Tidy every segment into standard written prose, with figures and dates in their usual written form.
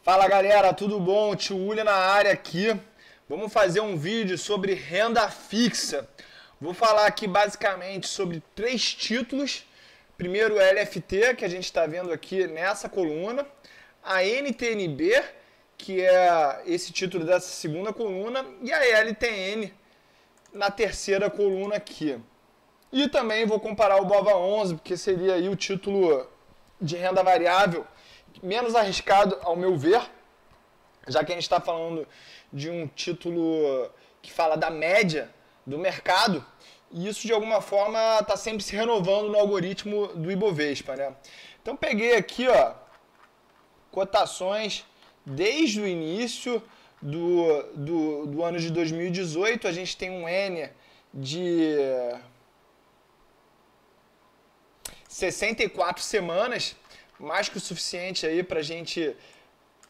Fala galera, tudo bom? Tio William na área aqui. Vamos fazer um vídeo sobre renda fixa. Vou falar aqui basicamente sobre 3 títulos. Primeiro o LFT, que a gente está vendo aqui nessa coluna. A NTNB, que é esse título dessa segunda coluna. E a LTN na terceira coluna aqui. E também vou comparar o BOVA11, porque seria aí o título de renda variável menos arriscado, ao meu ver, já que a gente está falando de um título que fala da média do mercado, e isso de alguma forma está sempre se renovando no algoritmo do Ibovespa, né? Então peguei aqui, ó, cotações desde o início do ano de 2018, a gente tem um N de 64 semanas, mais que o suficiente aí para a gente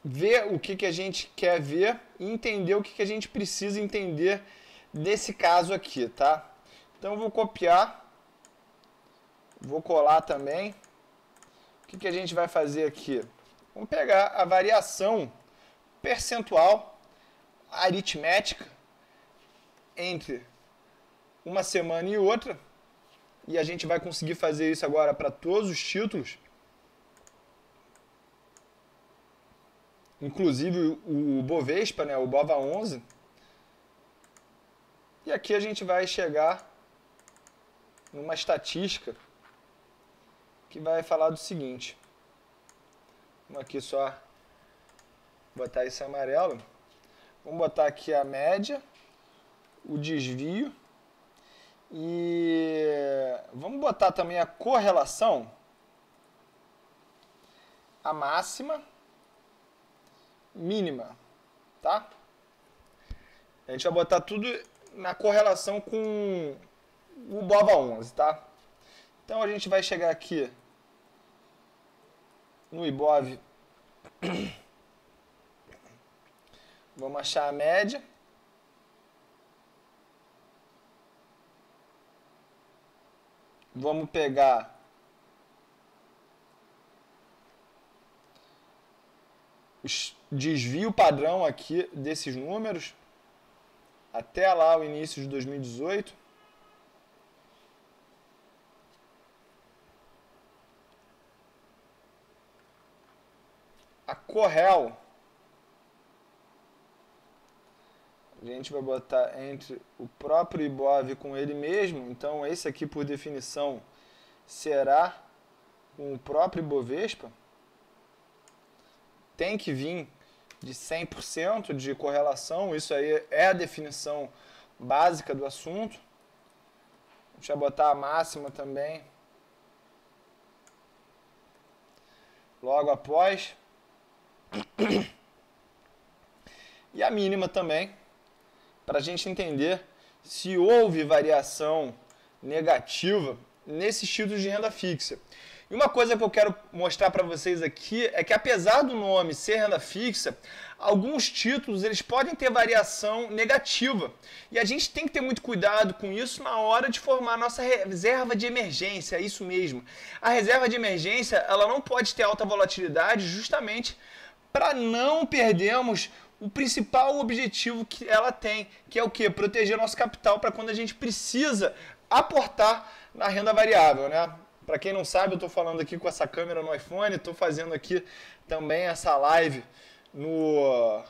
ver o que a gente quer ver e entender o que a gente precisa entender desse caso aqui, tá? Então eu vou copiar, vou colar também. O que a gente vai fazer aqui? Vamos pegar a variação percentual aritmética entre uma semana e outra, e a gente vai conseguir fazer isso agora para todos os títulos. Inclusive o Bovespa, né, o BOVA11. E aqui a gente vai chegar numa estatística que vai falar do seguinte. Vamos aqui só botar esse amarelo. Vamos botar aqui a média, o desvio e vamos botar também a correlação, a máxima, mínima, tá? A gente vai botar tudo na correlação com o BOVA11, tá? Então a gente vai chegar aqui no Ibov, vamos achar a média, vamos pegar desvio padrão aqui desses números até lá o início de 2018. A Correl a gente vai botar entre o próprio Ibov com ele mesmo, então esse aqui por definição será com o próprio Ibovespa. Tem que vir de 100% de correlação, isso aí é a definição básica do assunto. A gente vai botar a máxima também logo após. E a mínima também, para a gente entender se houve variação negativa nesses títulos de renda fixa. E uma coisa que eu quero mostrar para vocês aqui é que apesar do nome ser renda fixa, alguns títulos eles podem ter variação negativa. E a gente tem que ter muito cuidado com isso na hora de formar a nossa reserva de emergência, é isso mesmo. A reserva de emergência ela não pode ter alta volatilidade justamente para não perdermos o principal objetivo que ela tem, que é o quê? Proteger nosso capital para quando a gente precisa aportar na renda variável, né? Para quem não sabe, eu estou falando aqui com essa câmera no iPhone, estou fazendo aqui também essa live no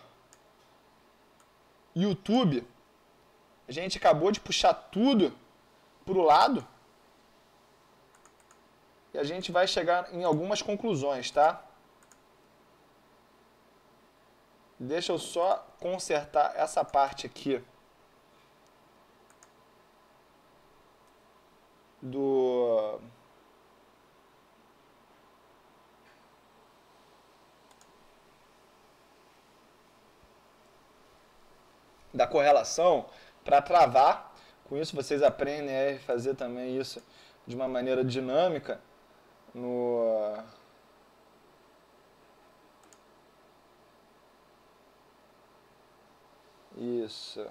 YouTube. A gente acabou de puxar tudo para o lado e a gente vai chegar em algumas conclusões, tá? Deixa eu só consertar essa parte aqui da correlação para travar. Com isso vocês aprendem a fazer também isso de uma maneira dinâmica Isso.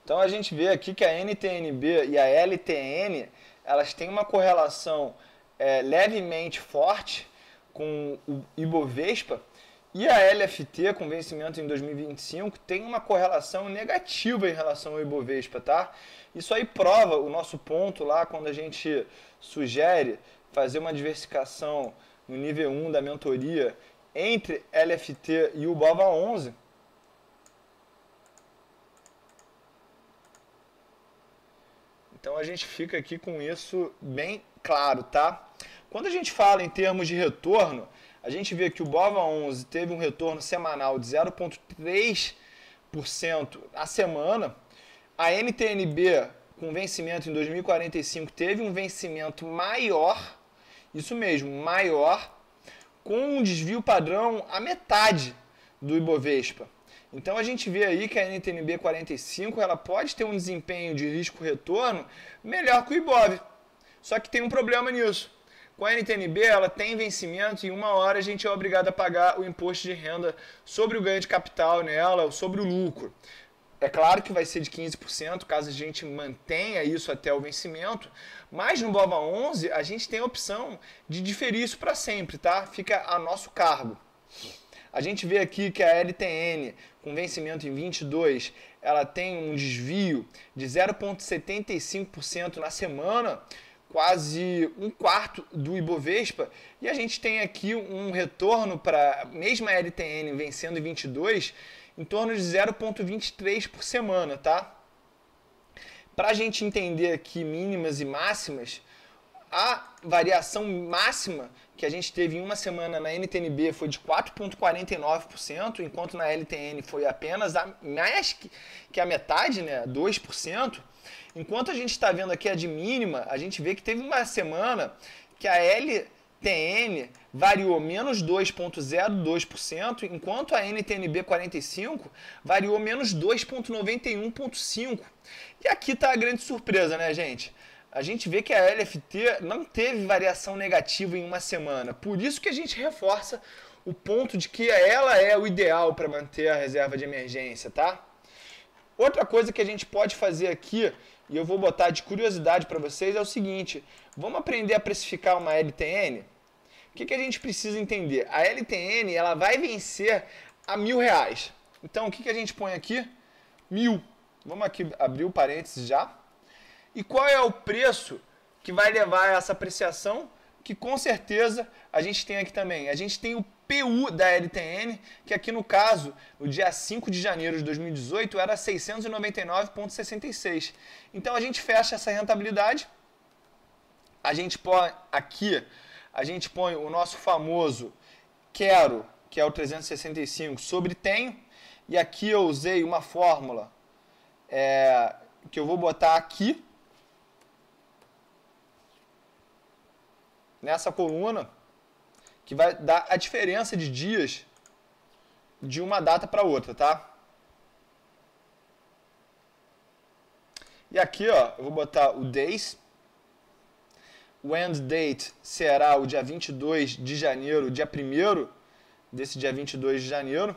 Então a gente vê aqui que a NTNB e a LTN elas têm uma correlação levemente forte com o Ibovespa, e a LFT, com vencimento em 2025, tem uma correlação negativa em relação ao Ibovespa, tá? Isso aí prova o nosso ponto lá, quando a gente sugere fazer uma diversificação no nível 1 da mentoria entre LFT e o BOVA11. Então a gente fica aqui com isso bem claro, tá? Quando a gente fala em termos de retorno, a gente vê que o BOVA11 teve um retorno semanal de 0,3% a semana. A NTNB, com vencimento em 2045, teve um vencimento maior, isso mesmo, maior, com um desvio padrão a metade do Ibovespa. Então a gente vê aí que a NTNB 45 ela pode ter um desempenho de risco-retorno melhor que o Ibov. Só que tem um problema nisso. Com a NTNB, ela tem vencimento e em uma hora a gente é obrigado a pagar o imposto de renda sobre o ganho de capital nela, ou sobre o lucro. É claro que vai ser de 15%, caso a gente mantenha isso até o vencimento, mas no BOVA11 a gente tem a opção de diferir isso para sempre, tá? Fica a nosso cargo. A gente vê aqui que a LTN, com vencimento em 22, ela tem um desvio de 0,75% na semana, quase um quarto do Ibovespa, e a gente tem aqui um retorno para a mesma LTN vencendo em 22, em torno de 0,23 por semana, tá? Para a gente entender aqui mínimas e máximas, a variação máxima que a gente teve em uma semana na NTNB foi de 4,49%, enquanto na LTN foi apenas mais que a metade, né, 2%. Enquanto a gente está vendo aqui a de mínima, a gente vê que teve uma semana que a LTN variou menos 2,02%, enquanto a NTNB 45 variou menos 2,91,5%. E aqui está a grande surpresa, né, gente? A gente vê que a LFT não teve variação negativa em uma semana. Por isso que a gente reforça o ponto de que ela é o ideal para manter a reserva de emergência, tá? Outra coisa que a gente pode fazer aqui, e eu vou botar de curiosidade para vocês, é o seguinte: vamos aprender a precificar uma LTN? O que a gente precisa entender? A LTN ela vai vencer a R$1.000. Então o que a gente põe aqui? 1.000. Vamos aqui abrir o parênteses já. E qual é o preço que vai levar a essa apreciação? Que com certeza a gente tem aqui também. A gente tem o PU da LTN, que aqui no caso, no dia 5 de janeiro de 2018, era 699,66. Então a gente fecha essa rentabilidade. A gente põe aqui, a gente põe o nosso famoso quero, que é o 365, sobre tenho. E aqui eu usei uma fórmula que eu vou botar aqui, nessa coluna, que vai dar a diferença de dias de uma data para outra, tá? E aqui, ó, eu vou botar o days. O end date será o dia 22 de janeiro, dia 1º desse dia 22 de janeiro.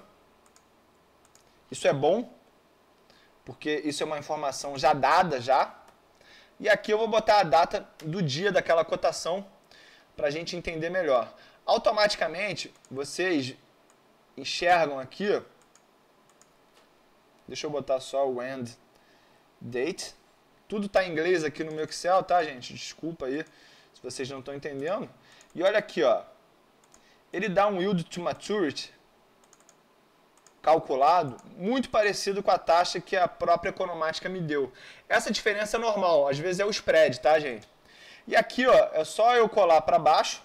Isso é bom, porque isso é uma informação já dada já. E aqui eu vou botar a data do dia daquela cotação para a gente entender melhor. Automaticamente, vocês enxergam aqui, deixa eu botar só o end date, tudo está em inglês aqui no meu Excel, tá, gente? Desculpa aí se vocês não estão entendendo. E olha aqui, ó, ele dá um yield to maturity calculado muito parecido com a taxa que a própria economática me deu. Essa diferença é normal, às vezes é o spread, tá, gente? E aqui, ó, é só eu colar para baixo,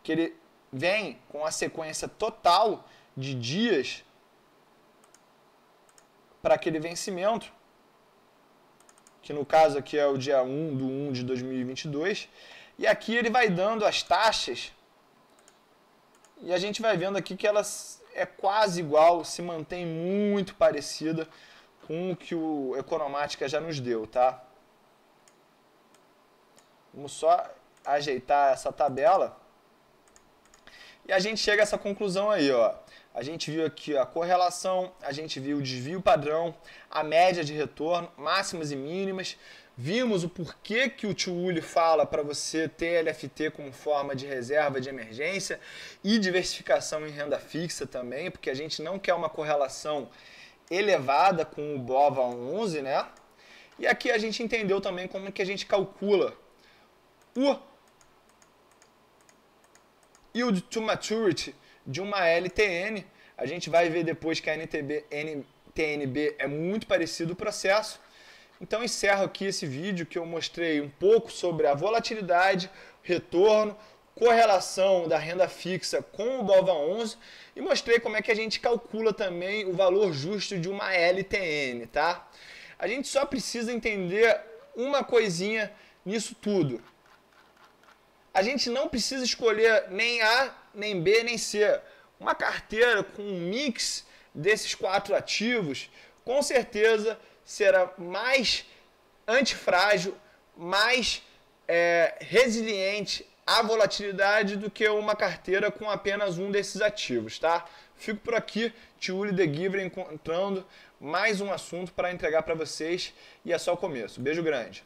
que ele vem com a sequência total de dias para aquele vencimento, que no caso aqui é o dia 1/1 de 2022, e aqui ele vai dando as taxas, e a gente vai vendo aqui que elas é quase igual, se mantém muito parecida com o que o Economática já nos deu, tá? Vamos só ajeitar essa tabela. E a gente chega a essa conclusão aí, ó. A gente viu aqui a correlação, a gente viu o desvio padrão, a média de retorno, máximas e mínimas. Vimos o porquê que o tio Uli fala para você ter LFT como forma de reserva de emergência e diversificação em renda fixa também, porque a gente não quer uma correlação elevada com o BOVA11, né? E aqui a gente entendeu também como que a gente calcula o Yield to Maturity de uma LTN. A gente vai ver depois que a NTNB é muito parecido o processo. Então encerro aqui esse vídeo que eu mostrei um pouco sobre a volatilidade, retorno, correlação da renda fixa com o BOVA11 e mostrei como é que a gente calcula também o valor justo de uma LTN, tá? A gente só precisa entender uma coisinha nisso tudo. A gente não precisa escolher nem A, nem B, nem C. Uma carteira com um mix desses 4 ativos, com certeza será mais antifrágil, mais resiliente à volatilidade do que uma carteira com apenas um desses ativos, tá? Fico por aqui, tio Uli The Giver encontrando mais um assunto para entregar para vocês e é só o começo. Beijo grande!